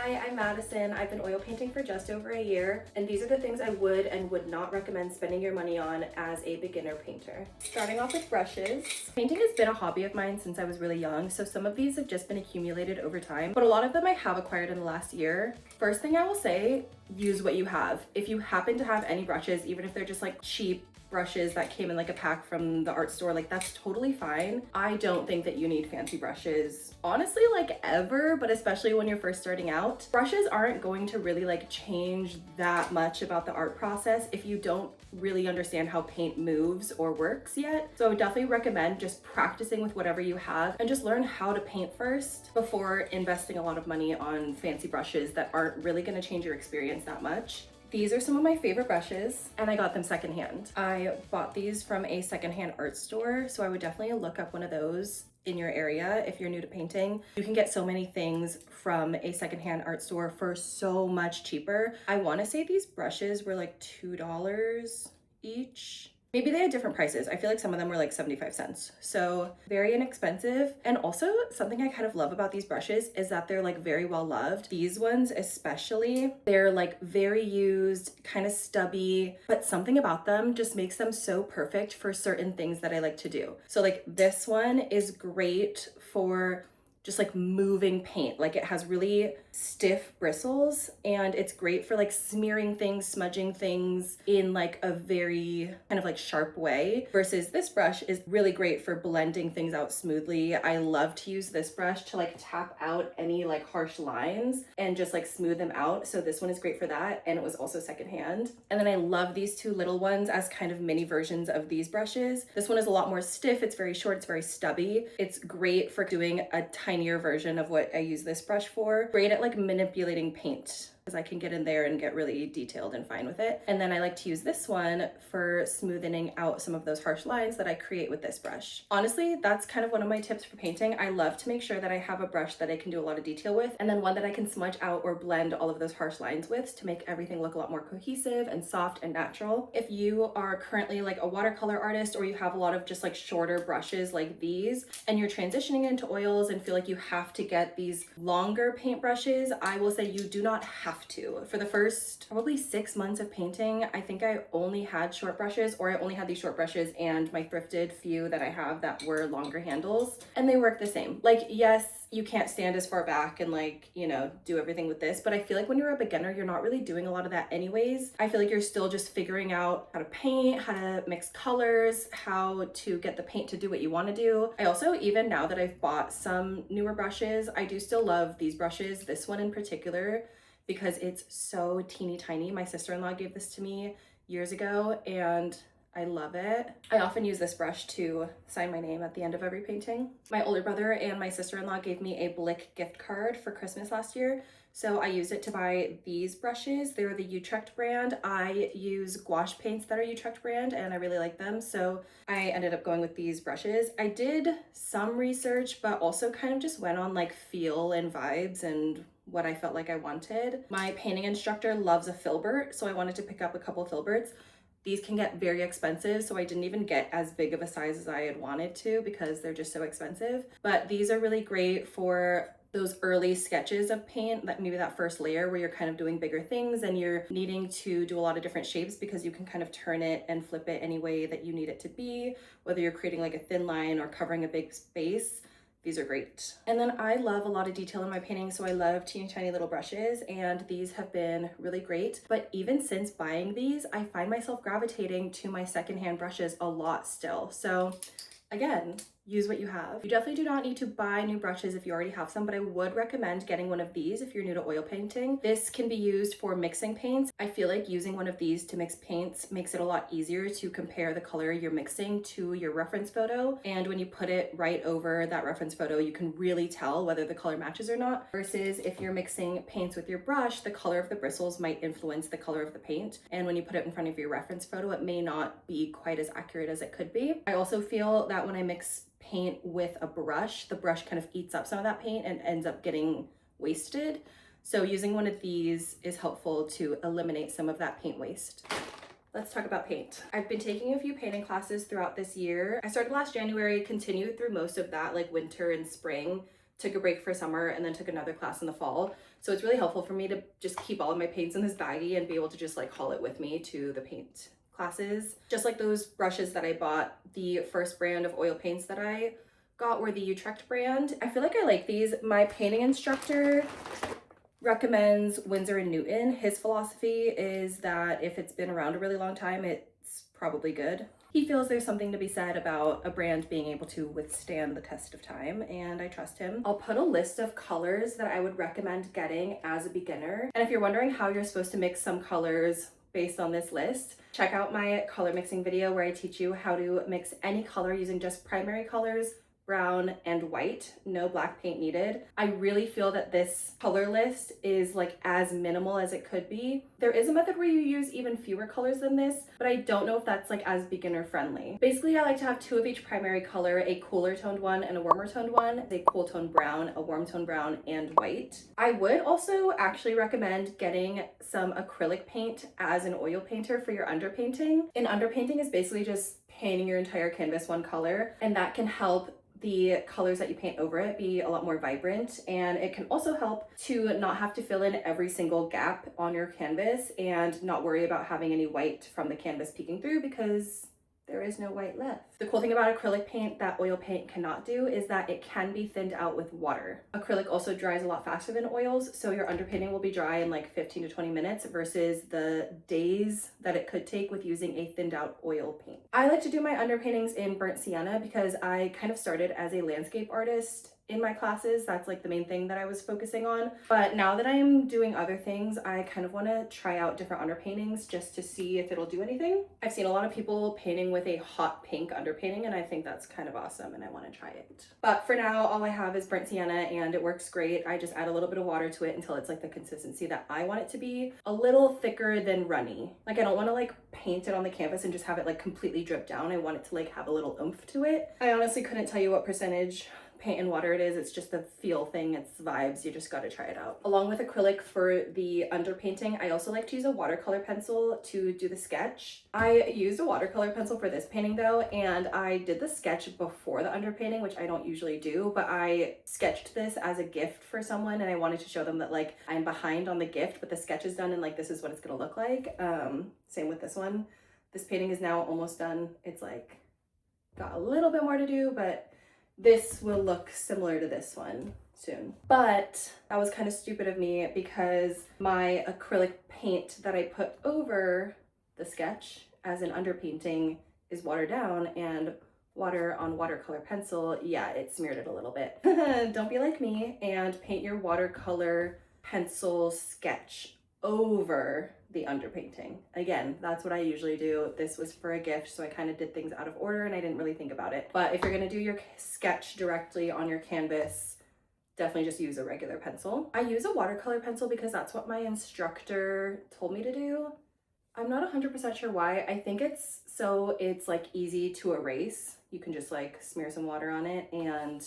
Hi, I'm Madison. I've been oil painting for just over a year, and these are the things I would and would not recommend spending your money on as a beginner painter. Starting off with brushes. Painting has been a hobby of mine since I was really young, so some of these have just been accumulated over time, but a lot of them I have acquired in the last year. First thing I will say, use what you have. If you happen to have any brushes, even if they're just like cheap brushes that came in like a pack from the art store, like that's totally fine. I don't think that you need fancy brushes, honestly, like ever, but especially when you're first starting out. Brushes aren't going to really like change that much about the art process if you don't really understand how paint moves or works yet. So I would definitely recommend just practicing with whatever you have and just learn how to paint first before investing a lot of money on fancy brushes that aren't really going to change your experience that much. These are some of my favorite brushes, and I got them secondhand. I bought these from a secondhand art store, so I would definitely look up one of those in your area if you're new to painting. You can get so many things from a secondhand art store for so much cheaper. I want to say these brushes were like $2 each. Maybe they had different prices. I feel like some of them were like 75 cents. So very inexpensive. And also something I kind of love about these brushes is that they're like very well loved. These ones especially, they're like very used, kind of stubby, but something about them just makes them so perfect for certain things that I like to do. So like this one is great for just like moving paint. Like it has really stiff bristles and it's great for like smearing things, smudging things in like a very kind of like sharp way, versus this brush is really great for blending things out smoothly. I love to use this brush to like tap out any like harsh lines and just like smooth them out. So this one is great for that, and it was also secondhand. And then I love these two little ones as kind of mini versions of these brushes. This one is a lot more stiff, it's very short, it's very stubby. It's great for doing a tinier version of what I use this brush for. Great at like manipulating paint, because I can get in there and get really detailed and fine with it. And then I like to use this one for smoothing out some of those harsh lines that I create with this brush. Honestly, that's kind of one of my tips for painting. I love to make sure that I have a brush that I can do a lot of detail with, and then one that I can smudge out or blend all of those harsh lines with to make everything look a lot more cohesive and soft and natural. If you are currently like a watercolor artist, or you have a lot of just like shorter brushes like these, and you're transitioning into oils and feel like you have to get these longer paint brushes, I will say you do not have to. For the first probably 6 months of painting, I think I only had short brushes, or I only had these short brushes and my thrifted few that I have that were longer handles, and they work the same. Like, yes, you can't stand as far back and like, you know, do everything with this, but I feel like when you're a beginner, you're not really doing a lot of that anyways. I feel like you're still just figuring out how to paint, how to mix colors, how to get the paint to do what you want to do. I also, even now that I've bought some newer brushes, I do still love these brushes, this one in particular, because it's so teeny tiny. My sister-in-law gave this to me years ago and I love it. I often use this brush to sign my name at the end of every painting. My older brother and my sister-in-law gave me a Blick gift card for Christmas last year, so I used it to buy these brushes. They're the Utrecht brand. I use gouache paints that are Utrecht brand and I really like them, so I ended up going with these brushes. I did some research, but also kind of just went on like feel and vibes and what I felt like I wanted. My painting instructor loves a filbert, so I wanted to pick up a couple of filberts. These can get very expensive, so I didn't even get as big of a size as I had wanted to because they're just so expensive. But these are really great for those early sketches of paint, like maybe that first layer where you're kind of doing bigger things and you're needing to do a lot of different shapes, because you can kind of turn it and flip it any way that you need it to be, whether you're creating like a thin line or covering a big space. These are great. And then I love a lot of detail in my painting, so I love teeny tiny little brushes, and these have been really great. But even since buying these, I find myself gravitating to my secondhand brushes a lot still. So again, use what you have. You definitely do not need to buy new brushes if you already have some, but I would recommend getting one of these if you're new to oil painting. This can be used for mixing paints. I feel like using one of these to mix paints makes it a lot easier to compare the color you're mixing to your reference photo. And when you put it right over that reference photo, you can really tell whether the color matches or not. Versus if you're mixing paints with your brush, the color of the bristles might influence the color of the paint. And when you put it in front of your reference photo, it may not be quite as accurate as it could be. I also feel that when I mix paint with a brush, the brush kind of eats up some of that paint and ends up getting wasted. So using one of these is helpful to eliminate some of that paint waste. Let's talk about paint. I've been taking a few painting classes throughout this year. I started last January, continued through most of that, like winter and spring, took a break for summer and then took another class in the fall. So it's really helpful for me to just keep all of my paints in this baggie and be able to just like haul it with me to the paint classes. Just like those brushes that I bought, the first brand of oil paints that I got were the Utrecht brand. I feel like I like these. My painting instructor recommends Winsor & Newton. His philosophy is that if it's been around a really long time, it's probably good. He feels there's something to be said about a brand being able to withstand the test of time, and I trust him. I'll put a list of colors that I would recommend getting as a beginner. And if you're wondering how you're supposed to mix some colors based on this list, check out my color mixing video where I teach you how to mix any color using just primary colors, brown and white, no black paint needed. I really feel that this color list is like as minimal as it could be. There is a method where you use even fewer colors than this, but I don't know if that's like as beginner friendly. Basically, I like to have 2 of each primary color, a cooler toned one and a warmer toned one, a cool toned brown, a warm toned brown, and white. I would also actually recommend getting some acrylic paint as an oil painter for your underpainting. And underpainting is basically just painting your entire canvas one color, and that can help the colors that you paint over it be a lot more vibrant, and it can also help to not have to fill in every single gap on your canvas and not worry about having any white from the canvas peeking through because there is no white left. The cool thing about acrylic paint that oil paint cannot do is that it can be thinned out with water. Acrylic also dries a lot faster than oils, so your underpainting will be dry in like 15 to 20 minutes versus the days that it could take with using a thinned out oil paint. I like to do my underpaintings in burnt sienna because I kind of started as a landscape artist in my classes. That's like the main thing that I was focusing on. But now that I am doing other things, I kind of want to try out different underpaintings just to see if it'll do anything. I've seen a lot of people painting with a hot pink underpainting, and I think that's kind of awesome and I want to try it. But for now, all I have is burnt sienna and it works great. I just add a little bit of water to it until it's like the consistency that I want it to be. A little thicker than runny. Like I don't want to like paint it on the canvas and just have it like completely drip down. I want it to like have a little oomph to it. I honestly couldn't tell you what percentage paint and water it is. It's just a feel thing. It's vibes. You just got to try it out. Along with acrylic for the underpainting, I also like to use a watercolor pencil to do the sketch. I used a watercolor pencil for this painting though, and I did the sketch before the underpainting, which I don't usually do, but I sketched this as a gift for someone and I wanted to show them that like I'm behind on the gift, but the sketch is done and like this is what it's gonna look like. Same with this one. This painting is now almost done. It's like got a little bit more to do, but this will look similar to this one soon. But that was kind of stupid of me because my acrylic paint that I put over the sketch as an underpainting is watered down, and water on watercolor pencil, yeah, it smeared it a little bit. Don't be like me and paint your watercolor pencil sketch over the underpainting. Again, that's what I usually do. This was for a gift, so I kind of did things out of order and I didn't really think about it. But if you're gonna do your sketch directly on your canvas, definitely just use a regular pencil. I use a watercolor pencil because that's what my instructor told me to do. I'm not 100% sure why. I think it's so it's like easy to erase. You can just like smear some water on it and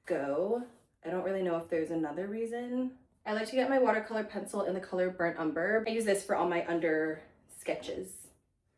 go. I don't really know if there's another reason. I like to get my watercolor pencil in the color Burnt Umber. I use this for all my under sketches.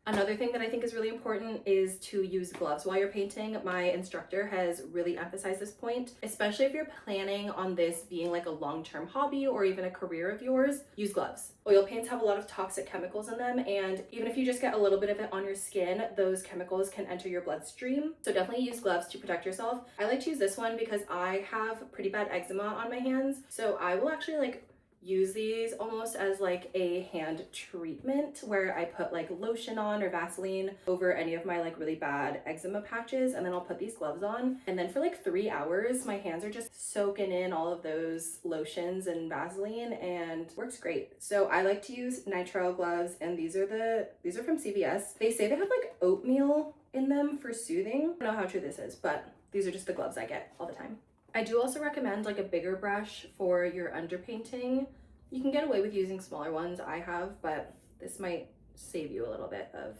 Another thing that I think is really important is to use gloves while you're painting. My instructor has really emphasized this point, especially if you're planning on this being like a long-term hobby or even a career of yours, use gloves. Oil paints have a lot of toxic chemicals in them, and even if you just get a little bit of it on your skin, those chemicals can enter your bloodstream. So definitely use gloves to protect yourself. I like to use this one because I have pretty bad eczema on my hands, so I will actually like use these almost as like a hand treatment where I put like lotion on or Vaseline over any of my like really bad eczema patches, and then I'll put these gloves on, and then for like 3 hours my hands are just soaking in all of those lotions and Vaseline, and works great. So I like to use nitrile gloves, and these are from CVS. They say they have like oatmeal in them for soothing. I don't know how true this is, but these are just the gloves I get all the time. I do also recommend like a bigger brush for your underpainting. You can get away with using smaller ones, I have, but this might save you a little bit of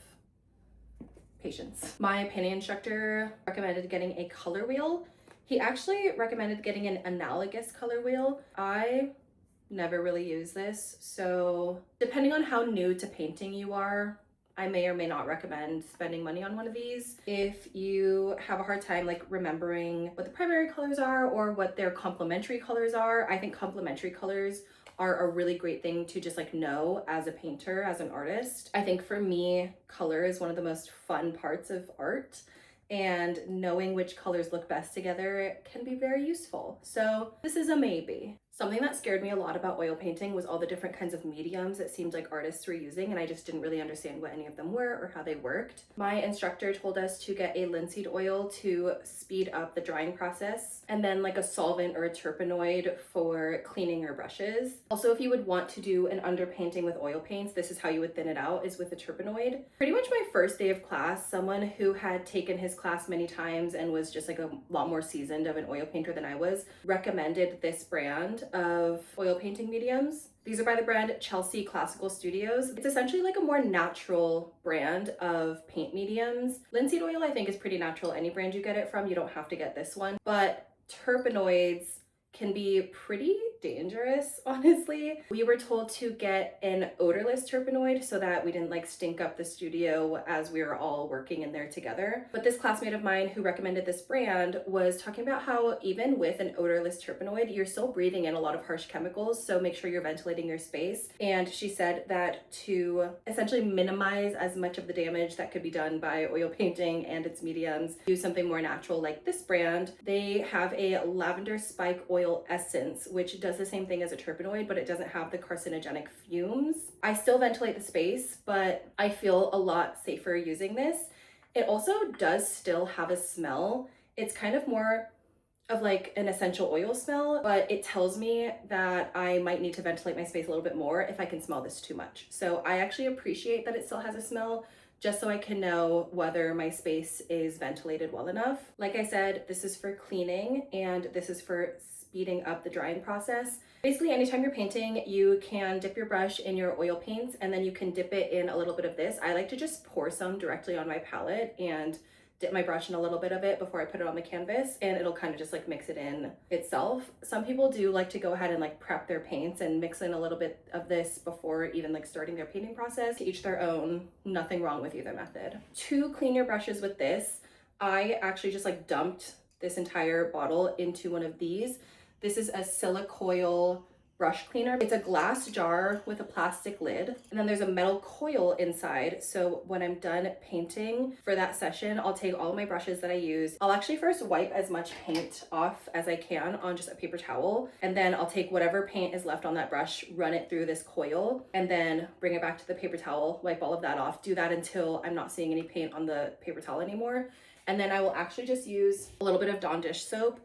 patience. My painting instructor recommended getting a color wheel. He actually recommended getting an analogous color wheel. I never really use this, so depending on how new to painting you are, I may or may not recommend spending money on one of these. If you have a hard time like remembering what the primary colors are or what their complementary colors are, I think complementary colors are a really great thing to just like know as a painter, as an artist. I think for me, color is one of the most fun parts of art, and knowing which colors look best together can be very useful. So this is a maybe. Something that scared me a lot about oil painting was all the different kinds of mediums it seemed like artists were using, and I just didn't really understand what any of them were or how they worked. My instructor told us to get a linseed oil to speed up the drying process, and then like a solvent or a terpenoid for cleaning your brushes. Also, if you would want to do an underpainting with oil paints, this is how you would thin it out, is with a terpenoid. Pretty much my first day of class, someone who had taken his class many times and was just like a lot more seasoned of an oil painter than I was, recommended this brand of oil painting mediums. These are by the brand Chelsea Classical Studios. It's essentially like a more natural brand of paint mediums. Linseed oil I think is pretty natural. Any brand you get it from, you don't have to get this one. But terpenoids can be pretty dangerous, honestly. We were told to get an odorless terpenoid so that we didn't like stink up the studio as we were all working in there together. But this classmate of mine who recommended this brand was talking about how even with an odorless terpenoid, you're still breathing in a lot of harsh chemicals, so make sure you're ventilating your space. And she said that to essentially minimize as much of the damage that could be done by oil painting and its mediums, use something more natural like this brand. They have a lavender spike oil essence, which does the same thing as a terpenoid, but it doesn't have the carcinogenic fumes. I still ventilate the space, but I feel a lot safer using this. It also does still have a smell. It's kind of more of like an essential oil smell, but it tells me that I might need to ventilate my space a little bit more if I can smell this too much. So I actually appreciate that it still has a smell, just so I can know whether my space is ventilated well enough. Like I said, this is for cleaning and this is for speeding up the drying process. Basically, anytime you're painting, you can dip your brush in your oil paints and then you can dip it in a little bit of this. I like to just pour some directly on my palette and dip my brush in a little bit of it before I put it on the canvas, and it'll kind of just like mix it in itself. Some people do like to go ahead and like prep their paints and mix in a little bit of this before even like starting their painting process. To each their own, nothing wrong with either method. To clean your brushes with this, I actually just like dumped this entire bottle into one of these. This is a silicoil brush cleaner. It's a glass jar with a plastic lid, and then there's a metal coil inside. So when I'm done painting for that session, I'll take all of my brushes that I use. I'll actually first wipe as much paint off as I can on just a paper towel, and then I'll take whatever paint is left on that brush, run it through this coil, and then bring it back to the paper towel, wipe all of that off. Do that until I'm not seeing any paint on the paper towel anymore. And then I will actually just use a little bit of Dawn dish soap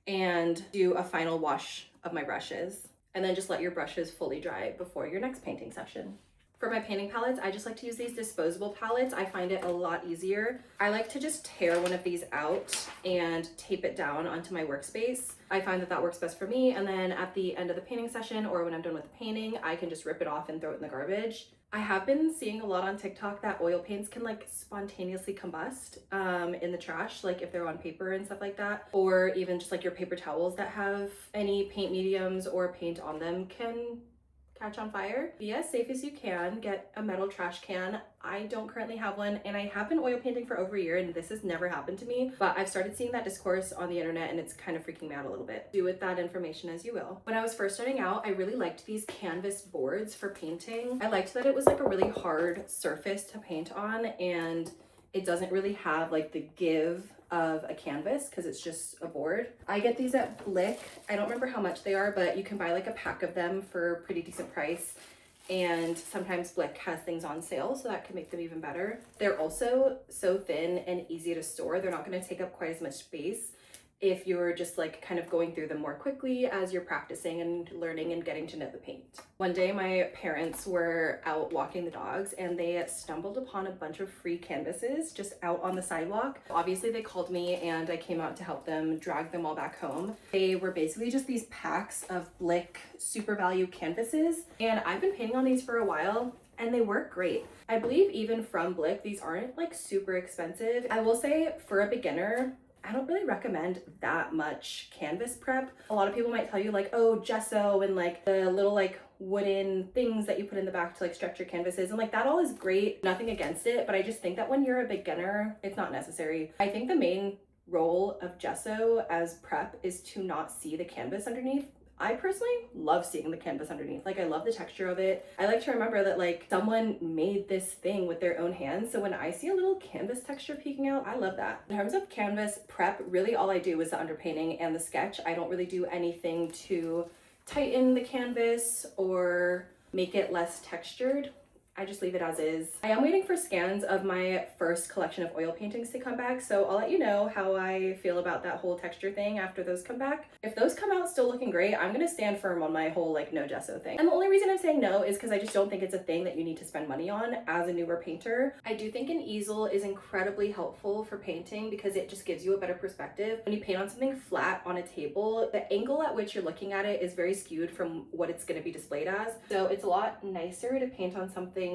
and do a final wash of my brushes, and then just let your brushes fully dry before your next painting session. For my painting palettes, I just like to use these disposable palettes. I find it a lot easier. I like to just tear one of these out and tape it down onto my workspace. I find that that works best for me, and then at the end of the painting session or when I'm done with the painting, I can just rip it off and throw it in the garbage. I have been seeing a lot on TikTok that oil paints can like spontaneously combust in the trash, like if they're on paper and stuff like that, or even just like your paper towels that have any paint mediums or paint on them can catch on fire. Be as safe as you can. Get a metal trash can. I don't currently have one, and I have been oil painting for over a year and this has never happened to me, but I've started seeing that discourse on the internet and it's kind of freaking me out a little bit. Do with that information as you will. When I was first starting out, I really liked these canvas boards for painting. I liked that it was like a really hard surface to paint on, and it doesn't really have like the give of a canvas because it's just a board. I get these at Blick. I don't remember how much they are, but you can buy like a pack of them for a pretty decent price. And sometimes Blick has things on sale, so that can make them even better. They're also so thin and easy to store. They're not going to take up quite as much space if you're just like kind of going through them more quickly as you're practicing and learning and getting to know the paint. One day my parents were out walking the dogs and they stumbled upon a bunch of free canvases just out on the sidewalk. Obviously they called me and I came out to help them drag them all back home. They were basically just these packs of Blick super value canvases, and I've been painting on these for a while and they work great. I believe even from Blick, these aren't like super expensive. I will say for a beginner, I don't really recommend that much canvas prep. A lot of people might tell you like, oh, gesso and like the little like wooden things that you put in the back to like stretch your canvases, and like that all is great, nothing against it, but I just think that when you're a beginner, it's not necessary. I think the main role of gesso as prep is to not see the canvas underneath. I personally love seeing the canvas underneath. Like I love the texture of it. I like to remember that like someone made this thing with their own hands. So when I see a little canvas texture peeking out, I love that. In terms of canvas prep, really all I do is the underpainting and the sketch. I don't really do anything to tighten the canvas or make it less textured. I just leave it as is. I am waiting for scans of my first collection of oil paintings to come back, so I'll let you know how I feel about that whole texture thing after those come back. If those come out still looking great, I'm gonna stand firm on my whole like no gesso thing. And the only reason I'm saying no is because I just don't think it's a thing that you need to spend money on as a newer painter. I do think an easel is incredibly helpful for painting because it just gives you a better perspective. When you paint on something flat on a table, the angle at which you're looking at it is very skewed from what it's gonna be displayed as. So it's a lot nicer to paint on something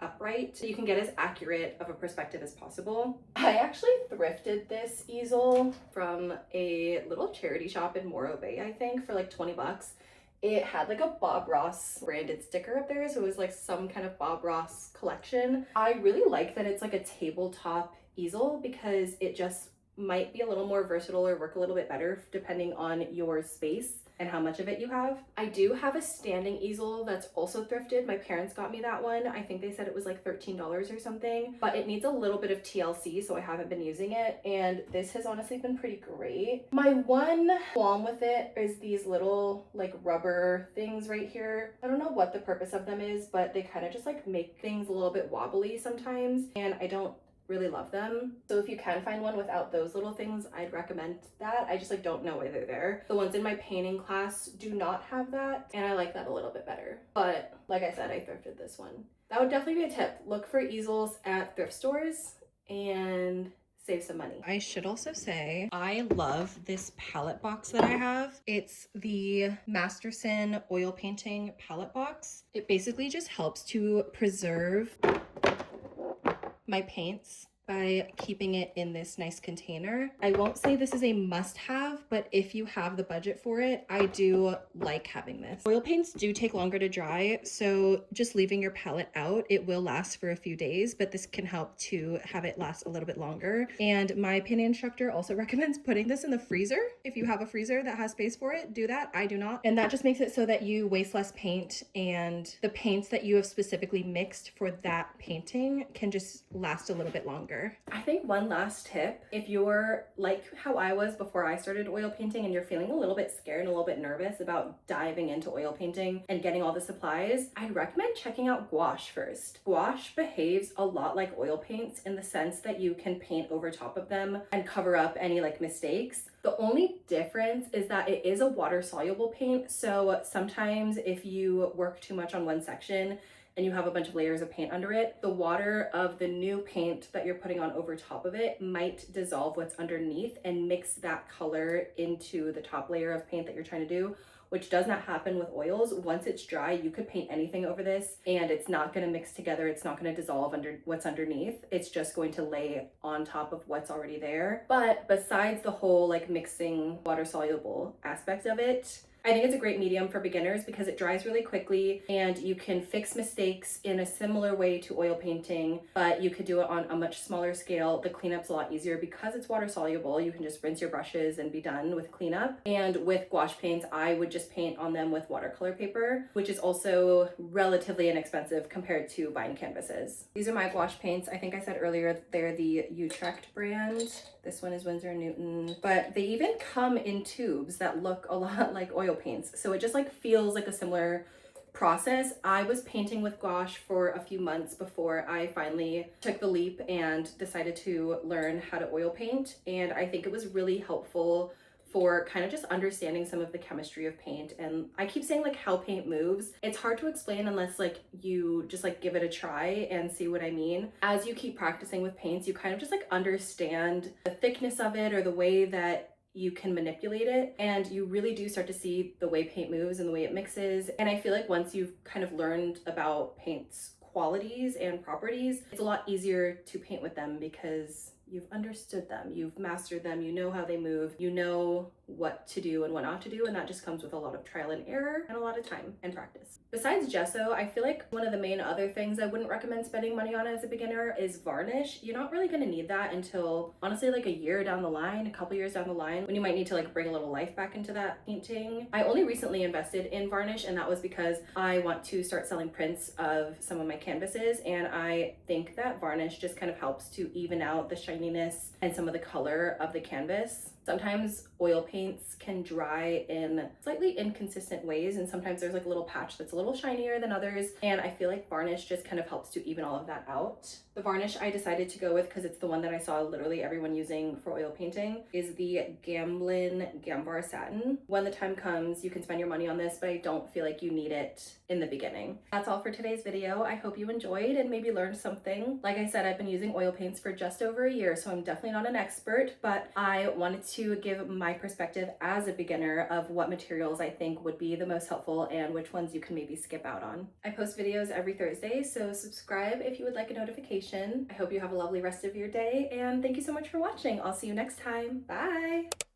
upright so you can get as accurate of a perspective as possible. I actually thrifted this easel from a little charity shop in Morro Bay, I think, for like 20 bucks. It had like a Bob Ross branded sticker up there, so it was like some kind of Bob Ross collection. I really like that it's like a tabletop easel because it just might be a little more versatile or work a little bit better depending on your space and how much of it you have. I do have a standing easel that's also thrifted. My parents got me that one. I think they said it was like $13 or something, but it needs a little bit of TLC, so I haven't been using it. And this has honestly been pretty great. My one qualm with it is these little like rubber things right here. I don't know what the purpose of them is, but they kind of just like make things a little bit wobbly sometimes, and I don't really love them. So if you can find one without those little things, I'd recommend that. I just like don't know why they're there. The ones in my painting class do not have that, and I like that a little bit better. But like I said, I thrifted this one. That would definitely be a tip. Look for easels at thrift stores and save some money. I should also say I love this palette box that I have. It's the Masterson oil painting palette box. It basically just helps to preserve my paints by keeping it in this nice container. I won't say this is a must-have, but if you have the budget for it, I do like having this. Oil paints do take longer to dry, so just leaving your palette out, it will last for a few days, but this can help to have it last a little bit longer. And my painting instructor also recommends putting this in the freezer. If you have a freezer that has space for it, do that. I do not. And that just makes it so that you waste less paint, and the paints that you have specifically mixed for that painting can just last a little bit longer. I think one last tip, if you're like how I was before I started oil painting and you're feeling a little bit scared and a little bit nervous about diving into oil painting and getting all the supplies, I'd recommend checking out gouache first. Gouache behaves a lot like oil paints in the sense that you can paint over top of them and cover up any like mistakes. The only difference is that it is a water soluble paint, so sometimes if you work too much on one section and you have a bunch of layers of paint under it, the water of the new paint that you're putting on over top of it might dissolve what's underneath and mix that color into the top layer of paint that you're trying to do, which does not happen with oils. Once it's dry, you could paint anything over this and it's not gonna mix together. It's not gonna dissolve under what's underneath. It's just going to lay on top of what's already there. But besides the whole like mixing water soluble aspect of it, I think it's a great medium for beginners because it dries really quickly and you can fix mistakes in a similar way to oil painting, but you could do it on a much smaller scale. The cleanup's a lot easier because it's water soluble. You can just rinse your brushes and be done with cleanup. And with gouache paints, I would just paint on them with watercolor paper, which is also relatively inexpensive compared to buying canvases. These are my gouache paints. I think I said earlier they're the Utrecht brand. This one is Winsor & Newton, but they even come in tubes that look a lot like oil paints. So it just like feels like a similar process. I was painting with gouache for a few months before I finally took the leap and decided to learn how to oil paint. And I think it was really helpful for kind of just understanding some of the chemistry of paint. And I keep saying like how paint moves. It's hard to explain unless like you just like give it a try and see what I mean. As you keep practicing with paints, you kind of just like understand the thickness of it or the way that you can manipulate it, and you really do start to see the way paint moves and the way it mixes. And I feel like once you've kind of learned about paint's qualities and properties, it's a lot easier to paint with them because you've understood them, you've mastered them, you know how they move, you know what to do and what not to do, and that just comes with a lot of trial and error and a lot of time and practice. Besides gesso, I feel like one of the main other things I wouldn't recommend spending money on as a beginner is varnish. You're not really going to need that until honestly like a year down the line, a couple years down the line, when you might need to like bring a little life back into that painting. I only recently invested in varnish, and that was because I want to start selling prints of some of my canvases, and I think that varnish just kind of helps to even out the shininess and some of the color of the canvas. Sometimes oil paints can dry in slightly inconsistent ways, and sometimes there's like a little patch that's a little shinier than others, and I feel like varnish just kind of helps to even all of that out. The varnish I decided to go with, because it's the one that I saw literally everyone using for oil painting, is the Gamblin Gambar Satin. When the time comes, you can spend your money on this, but I don't feel like you need it in the beginning. That's all for today's video. I hope you enjoyed and maybe learned something. Like I said, I've been using oil paints for just over a year, so I'm definitely not an expert, but I wanted to give my perspective as a beginner of what materials I think would be the most helpful and which ones you can maybe skip out on. I post videos every Thursday, so subscribe if you would like a notification. I hope you have a lovely rest of your day, and thank you so much for watching. I'll see you next time. Bye!